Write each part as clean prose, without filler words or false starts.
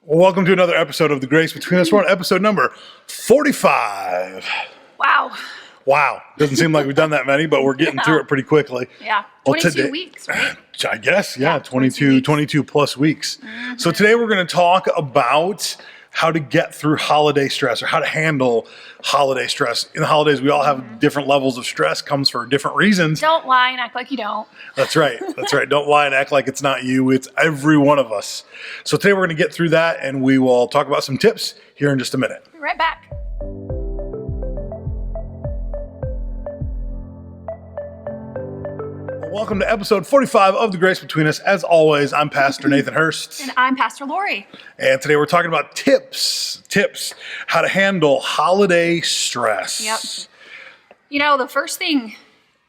Well, welcome to another episode of The Grace Between Us. We're on episode number 45. Wow. Wow. Doesn't seem like we've done that many, but we're getting through it pretty quickly. Yeah. Well, 22 weeks, right? I guess, yeah, 22 plus weeks. So today we're going to talk about how to get through holiday stress or how to handle holiday stress. In the holidays, we all have different levels of stress, comes for different reasons. Don't lie and act like you don't. That's right. That's right. Don't lie and act like it's not you. It's every one of us. So today we're going to get through that and we will talk about some tips here in just a minute. Be right back. Welcome to episode 45 of The Grace Between Us. As always, I'm Pastor Nathan Hurst. And I'm Pastor Lori. And today we're talking about tips, how to handle holiday stress. Yep. You know, the first thing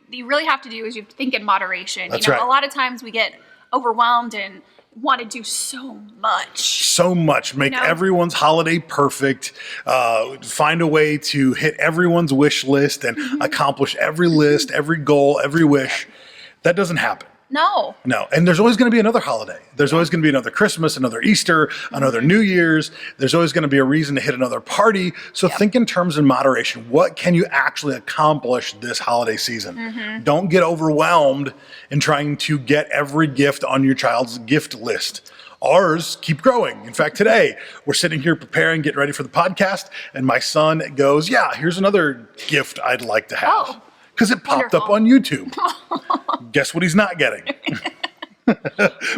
you really have to do is you have to think in moderation. That's right. A lot of times we get overwhelmed and want to do so much. Make everyone's holiday perfect. Find a way to hit everyone's wish list and accomplish every list, every goal, every wish. That doesn't happen. No. And there's always going to be another holiday. There's always going to be another Christmas, another Easter, another New Year's. There's always going to be a reason to hit another party. So think in terms of moderation. What can you actually accomplish this holiday season? Don't get overwhelmed in trying to get every gift on your child's gift list. Ours keep growing. In fact, today we're sitting here preparing, getting ready for the podcast, and my son goes, "Yeah, here's another gift I'd like to have." Oh. Because it popped up on YouTube. Guess what he's not getting?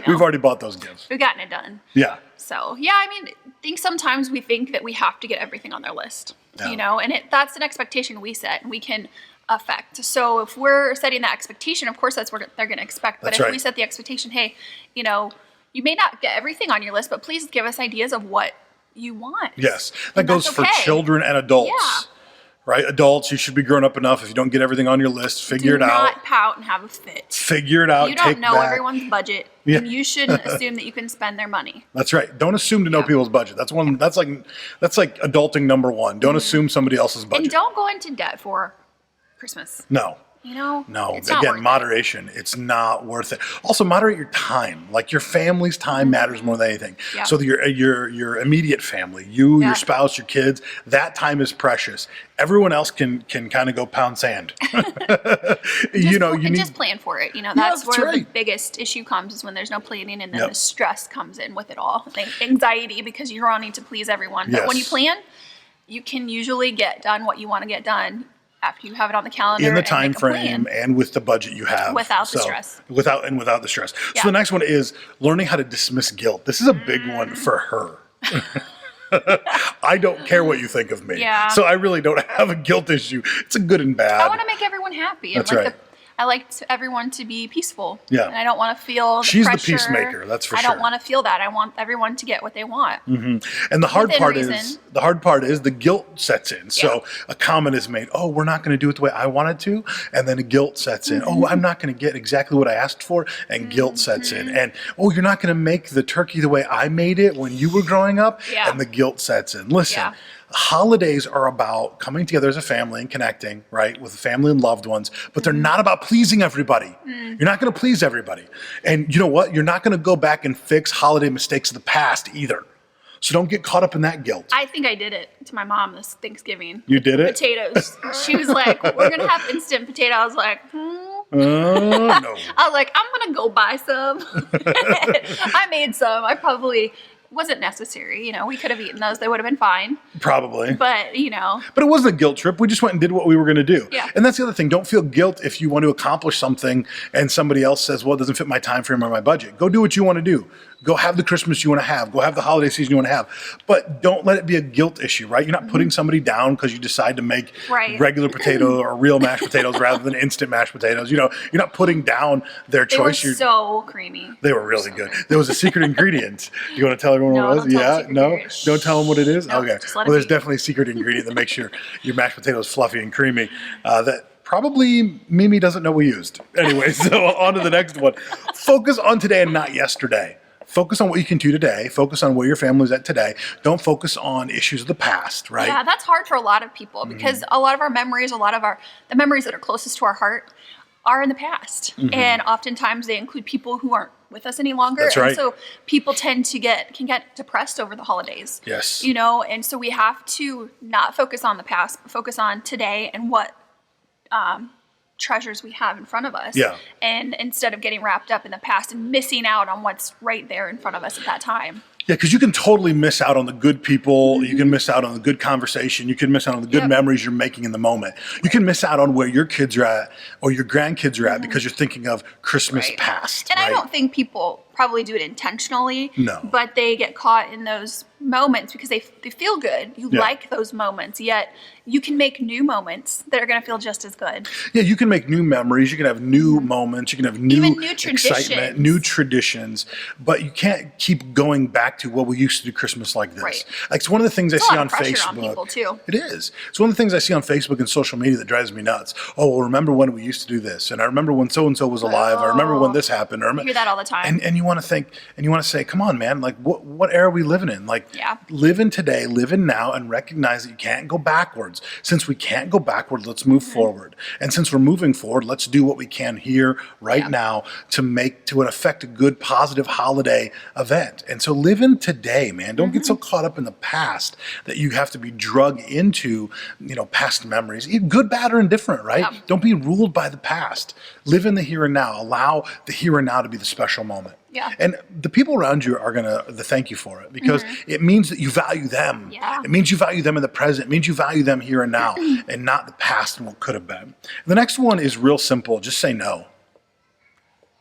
We've already bought those gifts. We've gotten it done. Yeah. So, I think sometimes we think that we have to get everything on their list, and that's an expectation we set and we can affect. So if we're setting that expectation, of course, that's what they're going to expect. But if we set the expectation, hey, you may not get everything on your list, but please give us ideas of what you want. Yes. That goes for children and adults. Yeah. Right? Adults, you should be grown up enough. If you don't get everything on your list, figure it out. Do not pout and have a fit. Figure it out. You don't know everyone's budget, and you shouldn't assume that you can spend their money. That's right. Don't assume to know people's budget. That's like adulting number one. Don't assume somebody else's budget. And don't go into debt for Christmas. No. No. Again, moderation. It's not worth it. Also, moderate your time. Like your family's time matters more than anything. Yeah. So your immediate family, your spouse, your kids, that time is precious. Everyone else can kind of go pound sand. Just plan for it. That's where right. the biggest issue comes is when there's no planning, and then the stress comes in with it all. Anxiety because you're wanting to please everyone. But when you plan, you can usually get done what you want to get done after you have it on the calendar in the time frame and with the budget you have without the stress. Without the stress. So the next one is learning how to dismiss guilt. This is a big one for her. I don't care what you think of me. Yeah. So I really don't have a guilt issue. It's a good and bad. I want to make everyone happy. That's right. I like everyone to be peaceful. Yeah. And I don't want to feel the She's pressure. the peacemaker, that's for sure. I don't want to feel that. I want everyone to get what they want. And the hard part is the guilt sets in. So a comment is made, "Oh, we're not going to do it the way I wanted to," and then a guilt sets in. "Oh, I'm not going to get exactly what I asked for," and guilt sets in. And "Oh, you're not going to make the turkey the way I made it when you were growing up," and the guilt sets in. Listen. Holidays are about coming together as a family and connecting, right, with the family and loved ones, but they're not about pleasing everybody. You're not going to please everybody. And you know what? You're not going to go back and fix holiday mistakes of the past either. So don't get caught up in that guilt. I think I did it to my mom this Thanksgiving. You did it? Potatoes. She was like, "We're going to have instant potato." I was like, No. I was like, "I'm going to go buy some." I made some. I probably wasn't necessary. We could have eaten those. They would have been fine. Probably. But, But it wasn't a guilt trip. We just went and did what we were going to do. Yeah. And that's the other thing. Don't feel guilt if you want to accomplish something and somebody else says, "Well, it doesn't fit my time frame or my budget." Go do what you want to do. Go have the Christmas you want to have. Go have the holiday season you want to have. But don't let it be a guilt issue, right? You're not putting somebody down because you decide to make regular potato or real mashed potatoes rather than instant mashed potatoes. You're not putting down their choice. They were so creamy. They were really good. There was a secret ingredient. You want to tell everyone what it was? Don't tell them what it is? No, okay. Well, there's definitely a secret ingredient that makes your mashed potatoes fluffy and creamy that probably Mimi doesn't know we used. Anyway, so on to the next one. Focus on today and not yesterday. Focus on what you can do today. Focus on where your family's at today. Don't focus on issues of the past, right? Yeah, that's hard for a lot of people because a lot of our memories, the memories that are closest to our heart are in the past. And oftentimes they include people who aren't with us any longer. That's right. And so people can get depressed over the holidays. Yes. And so we have to not focus on the past, but focus on today and what treasures we have in front of us. Yeah. And instead of getting wrapped up in the past and missing out on what's right there in front of us at that time. Yeah, because you can totally miss out on the good people. You can miss out on the good conversation. You can miss out on the good memories you're making in the moment. You can miss out on where your kids are at or your grandkids are at because you're thinking of Christmas past. And I don't think people probably do it intentionally. No. But they get caught in those moments because they feel good. You like those moments, yet you can make new moments that are going to feel just as good. Yeah, you can make new memories. You can have new moments. You can have new, Even new excitement, traditions. new traditions. But you can't keep going back to, well, we used to do Christmas like this. Right. Like, it's one of the things I see on pressure Facebook. on people too. It is. It's one of the things I see on Facebook and social media that drives me nuts. Oh, well, remember when we used to do this? And I remember when so-and-so was alive. I remember when this happened. I hear that all the time. And you want to think, and you want to say, come on, man, like what era are we living in? Like, live in today, live in now, and recognize that you can't go backwards. Since we can't go backward, let's move forward. And since we're moving forward, let's do what we can here right now to affect a good, positive holiday event. And so live in today, man. Don't get so caught up in the past that you have to be drug into, past memories, good, bad, or indifferent, right? Yeah. Don't be ruled by the past. Live in the here and now. Allow the here and now to be the special moment. Yeah. And the people around you are going to thank you for it because it means that you value them. Yeah. It means you value them in the present. It means you value them here and now and not the past and what could have been. And the next one is real simple. Just say no.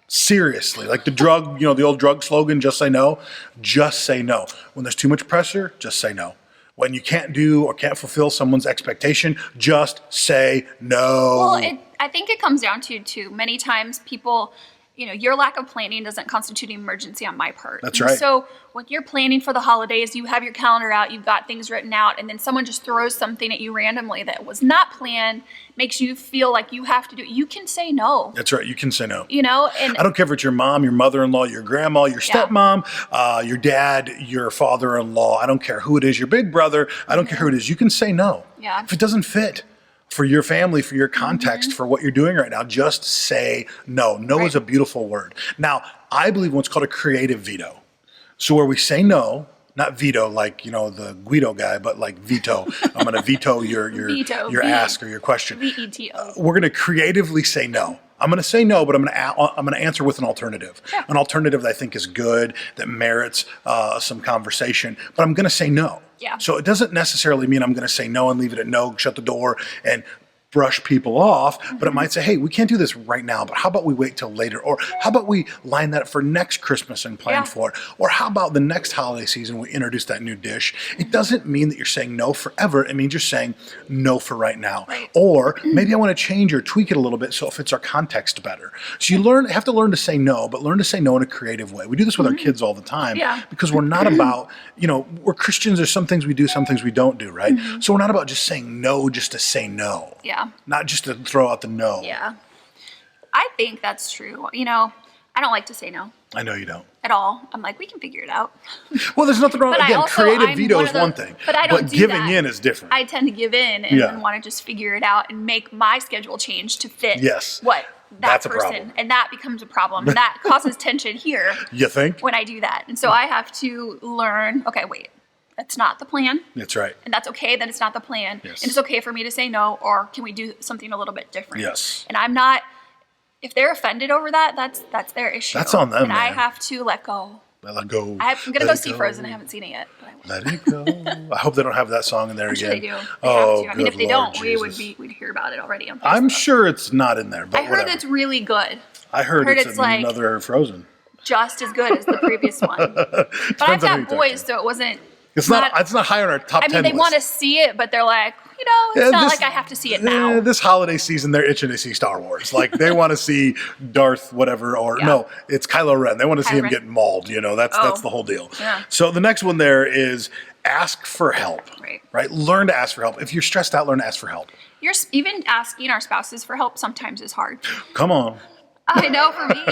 Seriously. Like the old drug slogan, just say no. Just say no. When there's too much pressure, just say no. When you can't do or can't fulfill someone's expectation, just say no. Well, I think it comes down to many times people, your lack of planning doesn't constitute an emergency on my part. That's right. So when you're planning for the holidays, you have your calendar out, you've got things written out, and then someone just throws something at you randomly that was not planned, makes you feel like you have to do it. You can say no. That's right. You can say no. And I don't care if it's your mom, your mother-in-law, your grandma, your stepmom, your dad, your father-in-law. I don't care who it is, your big brother. I don't care who it is. You can say no. Yeah. If it doesn't fit for your family, for your context, for what you're doing right now, just say no. No is a beautiful word. Now, I believe in what's called a creative veto. So where we say no, not veto like, the Guido guy, but like veto. I'm going to veto your ask or your question. VETO. We're going to creatively say no. I'm going to say no, but I'm going to answer with an alternative. Yeah. An alternative that I think is good, that merits some conversation, but I'm going to say no. Yeah. So it doesn't necessarily mean I'm going to say no and leave it at no, shut the door, and brush people off, but it might say, hey, we can't do this right now, but how about we wait till later? Or how about we line that up for next Christmas and plan for it? Or how about the next holiday season we introduce that new dish? It doesn't mean that you're saying no forever. It means you're saying no for right now. Right. Or maybe I want to change or tweak it a little bit so it fits our context better. So you have to learn to say no, but learn to say no in a creative way. We do this with our kids all the time because we're not about, we're Christians. There's some things we do, some things we don't do, right? So we're not about just saying no just to say no. Yeah. Not just to throw out the no. Yeah. I think that's true. I don't like to say no. I know you don't. At all. I'm like, we can figure it out. Well, there's nothing wrong. But Again, creative veto is one thing. But I don't do giving that. in is different. I tend to give in and want to just figure it out and make my schedule change to fit what That's person. a problem. And that becomes a problem. And that causes tension here. You think? When I do that. And so I have to learn, okay, wait. That's not the plan. That's right. And that's okay that it's not the plan. Yes. And it's okay for me to say no, or can we do something a little bit different? Yes. And I'm not, if they're offended over that, that's their issue. That's on them, And man. I have to let go. Let go. I'm going to go see Frozen. I haven't seen it yet. But I will. Let it go. I hope they don't have that song in there I'm again. sure they do. They Oh, have to. I mean, if they Lord don't, Jesus. we'd hear about it already on Facebook. I'm sure it's not in there, but I heard whatever. it's really good. I heard it's like another Frozen. just as good as the previous one. But I've Depends on who you got talk boys, to. so it wasn't. It's not high on our top 10 I mean, they list. want to see it, but they're like, it's not like I have to see it now. This holiday season, they're itching to see Star Wars. Like, they want to see Darth whatever, or no, it's Kylo Ren. They want to see him get mauled. That's the whole deal. Yeah. So the next one there is ask for help. Right? Learn to ask for help. If you're stressed out, learn to ask for help. Even asking our spouses for help sometimes is hard. Come on. I know for me,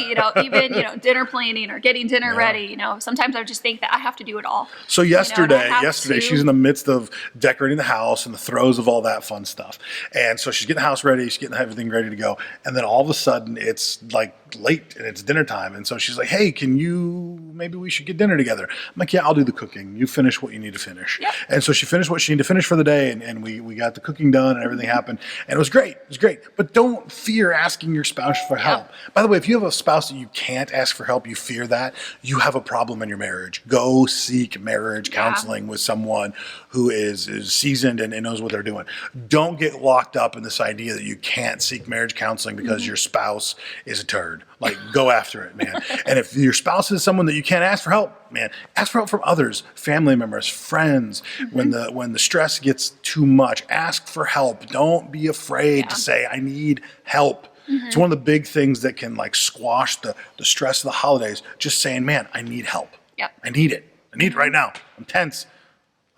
even, dinner planning or getting dinner ready, sometimes I just think that I have to do it all. So yesterday, she's in the midst of decorating the house and the throes of all that fun stuff. And so she's getting the house ready, she's getting everything ready to go. And then all of a sudden it's like late and it's dinner time. And so she's like, hey, maybe we should get dinner together. I'm like, yeah, I'll do the cooking. You finish what you need to finish. Yep. And so she finished what she needed to finish for the day, and we got the cooking done and everything happened. And it was great. It was great. But don't fear asking your spouse for help. By the way, if you have a spouse that you can't ask for help, you fear that, you have a problem in your marriage. Go seek marriage counseling with someone who is seasoned and knows what they're doing. Don't get locked up in this idea that you can't seek marriage counseling because your spouse is a turd. Like, go after it, man. And if your spouse is someone that you can't ask for help, man, ask for help from others, family members, friends. When the stress gets too much, ask for help. Don't be afraid to say, I need help. It's one of the big things that can like squash the stress of the holidays. Just saying, man, I need help. Yep. I need it. I need it right now. I'm tense.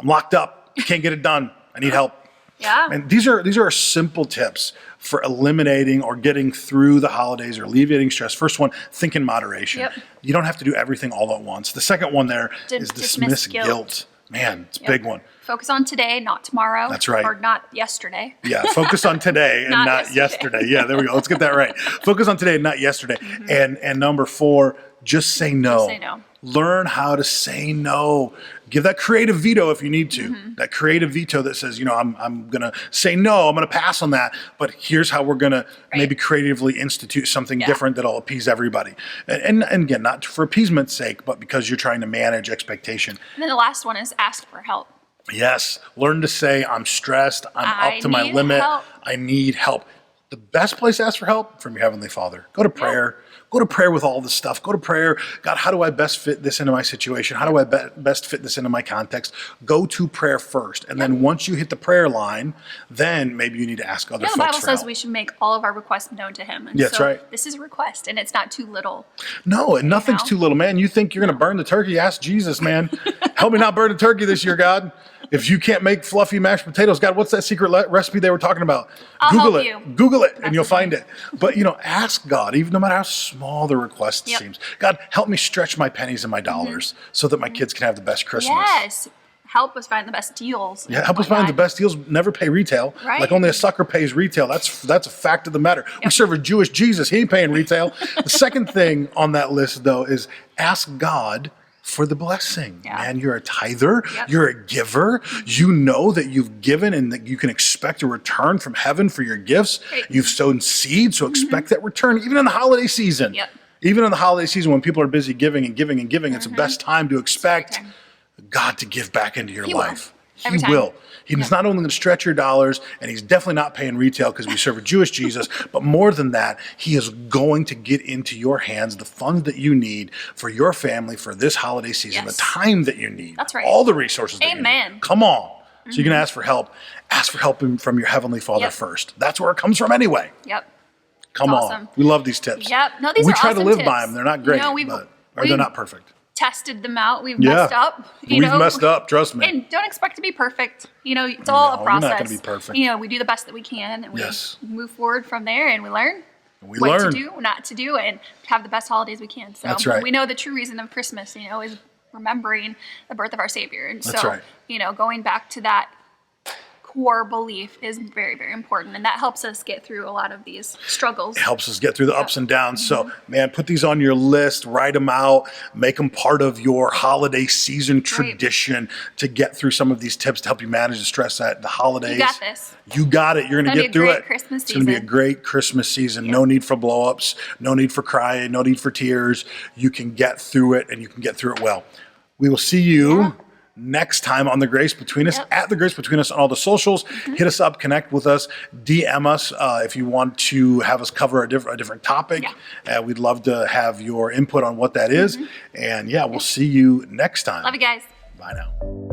I'm locked up. I can't get it done. I need help. Yeah. And these are simple tips for eliminating or getting through the holidays or alleviating stress. First one, think in moderation. Yep. You don't have to do everything all at once. The second one there is dismiss guilt. Man, it's a big one. Focus on today, not tomorrow. That's right. Or not yesterday. Yeah, focus on today and not yesterday. Yeah, there we go. Let's get that right. Focus on today and not yesterday. And number 4, just say no. Just say no. Learn how to say no. Give that creative veto if you need to. That creative veto that says, I'm going to say no, I'm going to pass on that, but here's how we're going to maybe creatively institute something different that'll appease everybody. And again, not for appeasement's sake, but because you're trying to manage expectation. And then the last one is ask for help. Yes. Learn to say, I'm stressed, I'm up to my limit, I need help. The best place to ask for help from your Heavenly Father. Go to prayer. Go to prayer with all this stuff. Go to prayer. God, how do I best fit this into my situation? How do I best fit this into my context? Go to prayer first. And then once you hit the prayer line, then maybe you need to ask other folks for help. The Bible says we should make all of our requests known to Him. And that's right. This is a request, and it's not too little. No, and nothing's too little, man. You think you're going to burn the turkey? Ask Jesus, man. Help me not burn the turkey this year, God. If you can't make fluffy mashed potatoes, God, what's that secret recipe they were talking about? Google it, and you'll find it. But, ask God, even no matter how small the request seems. God, help me stretch my pennies and my dollars so that my kids can have the best Christmas. Yes. Help us find the best deals. Yeah, help us find the best deals. Never pay retail. Right. Like only a sucker pays retail. That's a fact of the matter. We serve a Jewish Jesus. He ain't paying retail. The second thing on that list, though, is ask God for the blessing. Man, you're a tither. You're a giver. You know that you've given and that you can expect a return from heaven for your gifts. You've sown seed, so expect that return, even in the holiday season. Even in the holiday season when people are busy giving and giving and giving, it's the best time to expect God to give back into your life. He will. He's not only going to stretch your dollars, and he's definitely not paying retail because we serve a Jewish Jesus, but more than that, he is going to get into your hands the funds that you need for your family for this holiday season, the time that you need. That's right. All the resources that you need. Come on. So you can ask for help. Ask for help from your Heavenly Father first. That's where it comes from anyway. Come on. We love these tips. No, these are awesome tips. We try to live by them. They're not great, but they're not perfect. Tested them out. We've messed up. We've messed up, trust me. And don't expect to be perfect. It's all a process. We're not going to be perfect. We do the best that we can, and we move forward from there, and we learn what to do, not to do, and have the best holidays we can. So that's right. We know the true reason of Christmas, is remembering the birth of our Savior. And so, going back to that core belief is very, very important. And that helps us get through a lot of these struggles. It helps us get through the ups and downs. So, man, put these on your list, write them out, make them part of your holiday season tradition to get through some of these tips to help you manage the stress at the holidays. You got this. You got it. You're going to get through it. Christmas it's going to be a great Christmas season. No need for blow-ups, no need for crying, no need for tears. You can get through it, and you can get through it well. We will see you next time on The Grace Between Us, at The Grace Between Us on all the socials. Hit us up, connect with us, DM us if you want to have us cover a different topic. We'd love to have your input on what that is. And we'll see you next time. Love you guys. Bye now.